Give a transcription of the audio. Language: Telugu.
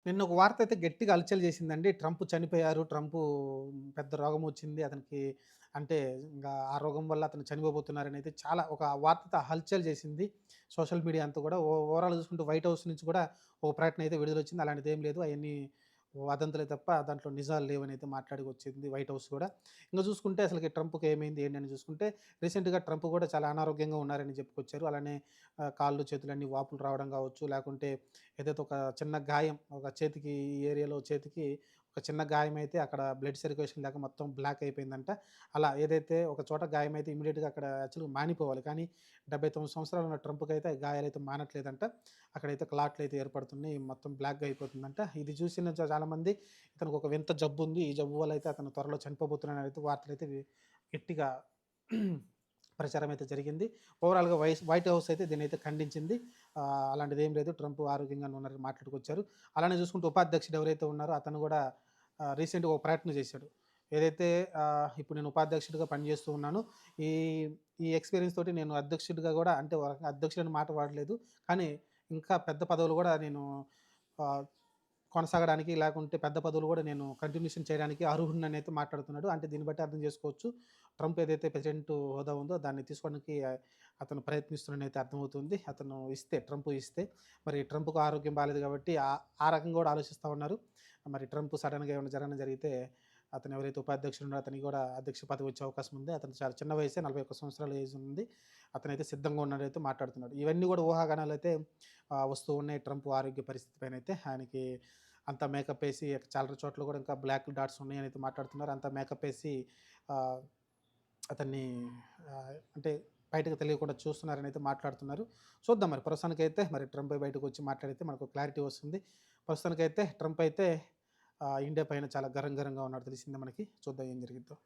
నిన్న ఒక వార్త అయితే గట్టిగా హల్చల్ చేసిందండి. ట్రంప్ చనిపోయారు. పెద్ద రోగం వచ్చింది అతనికి. అంటే ఇంగా ఆ రోగం వల్ల అతను చనిపోబోతున్నారని అయితే చాలా ఒక వార్త హల్చల్ చేసింది. సోషల్ మీడియా అంతా కూడా ఓవరాల్‌గా చూసుకుంటే వైట్ హౌస్ నుంచి కూడా ఓ ప్రకటన అయితే విడుదలొచ్చింది. అలాంటిదేం లేదు. అయన్నీ వదంతులే తప్ప దాంట్లో నిజాలు లేవని అయితే మాట్లాడుకొచ్చింది వైట్ హౌస్ కూడా. ఇంక చూసుకుంటే అసలకి ట్రంప్‌కి ఏమైంది ఏంటి అని చూసుకుంటే రీసెంట్‌గా ట్రంప్ కూడా చాలా అనారోగ్యంగా ఉన్నారని చెప్పుకొచ్చారు. అలానే కాళ్ళు, చేతులన్నీ వాపులు రావడం కావచ్చు, లేకుంటే ఏదైతే ఒక చిన్న గాయం ఒక చేతికి ఈ ఏరియాలో చేతికి ఒక చిన్న గాయమైతే అక్కడ బ్లడ్ సర్క్యులేషన్ లేక మొత్తం బ్లాక్ అయిపోయిందంట. అలా ఏదైతే ఒక చోట గాయమైతే ఇమ్మీడియేట్‌గా అక్కడ యాక్చువల్‌గా మానిపోవాలి. కానీ 79 సంవత్సరాలు ఉన్న ట్రంప్‌కైతే గాయాలైతే మానట్లేదంట. అక్కడైతే క్లాట్‌లయితే ఏర్పడుతున్నాయి. మొత్తం బ్లాక్‌గా అయిపోతుందంట. ఇది చూసిన చాలామంది ఇతనికి ఒక వింత జబ్బుంది. ఈ జబ్బు వల్ల అయితే అతను త్వరలో చనిపోబోతున్నాడనైతే వార్తలైతే గట్టిగా ప్రచారం అయితే జరిగింది. ఓవరాల్‌గా వైట్ హౌస్ అయితే దీన్నైతే ఖండించింది. అలాంటిదేం లేదు. ట్రంప్ ఆరోగ్యంగానే ఉన్నారని మాట్లాడుకొచ్చారు. అలానే చూసుకుంటే ఉపాధ్యక్షుడు ఎవరైతే ఉన్నారో అతను గూడా రీసెంట్‌గా ఒక ప్రకటన చేశాడు. ఏదైతే ఇప్పుడు నేను ఉపాధ్యక్షుడిగా పనిచేస్తూ ఉన్నానో, ఈ ఈ ఎక్స్‌పీరియన్స్ తోటి నేను అధ్యక్షుడిగా గూడా అంటే ఒక రకంగా అధ్యక్షుడని మాట వాడలేదు. కానీ ఇంకా పెద్ద పదవులు గూడా నేను ఆహ్, కొనసాగడానికి లేకుంటే పెద్ద పదవులు గూడా నేను కంటిన్యూషన్ చేయడానికి అర్హుడిననైతే మాట్లాడుతున్నాడు. అంటే దీన్ని బట్టి అర్థం చేసుకోవచ్చు. ట్రంప్ ఏదైతే ప్రెసిడెంట్ హోదా ఉందో దాన్ని తీసుకోవడానికి అతను ప్రయత్నిస్తున్నాడనైతే అర్థమవుతుంది. ట్రంప్ ఇస్తే మరి ట్రంప్‌కు ఆరోగ్యం బాలేదు కాబట్టి ఆ రకంగా గూడా ఆలోచిస్తా ఉన్నారు. మరి ట్రంప్ సడెన్‌గా ఏమైనా జరిగితే అతను ఎవరైతే ఉపాధ్యక్షుడు ఉన్నాడో అతనికి గూడా అధ్యక్ష పదవి వచ్చే అవకాశం ఉంది. అతను చాలా చిన్న వయసే 41 సంవత్సరాల ఏజ్ ఉంది. అతనైతే సిద్ధంగా ఉన్నాడైతే మాట్లాడుతున్నాడు. ఇవన్నీ గూడా ఊహాగానాలైతే వస్తూ ఉన్నాయి ట్రంప్ ఆరోగ్య పరిస్థితి పైనైతే. ఆయనకి అంతా మేకప్ ఏసి చాలా చోట్ల గూడా ఇంకా బ్లాక్ డాట్స్ ఉన్నాయని అయితే మాట్లాడుతున్నారు. అంతా మేకప్ ఏసి ఆహ్, అతన్ని అంటే బయటకు తెలియకుండా చూస్తున్నారని అయితే మాట్లాడుతున్నారు. చూద్దాం మరి ప్రస్తుతానికైతే మరి ట్రంప్ బయటకొచ్చి మాట్లాడితే మనకు క్లారిటీ వస్తుంది. ప్రస్తుతానికైతే ట్రంప్ అయితే ఇండియా పైన చాలా గరంగా ఉన్నాడో తెలిసిందే మనకి. చూద్దాం ఏం జరిగిద్దో.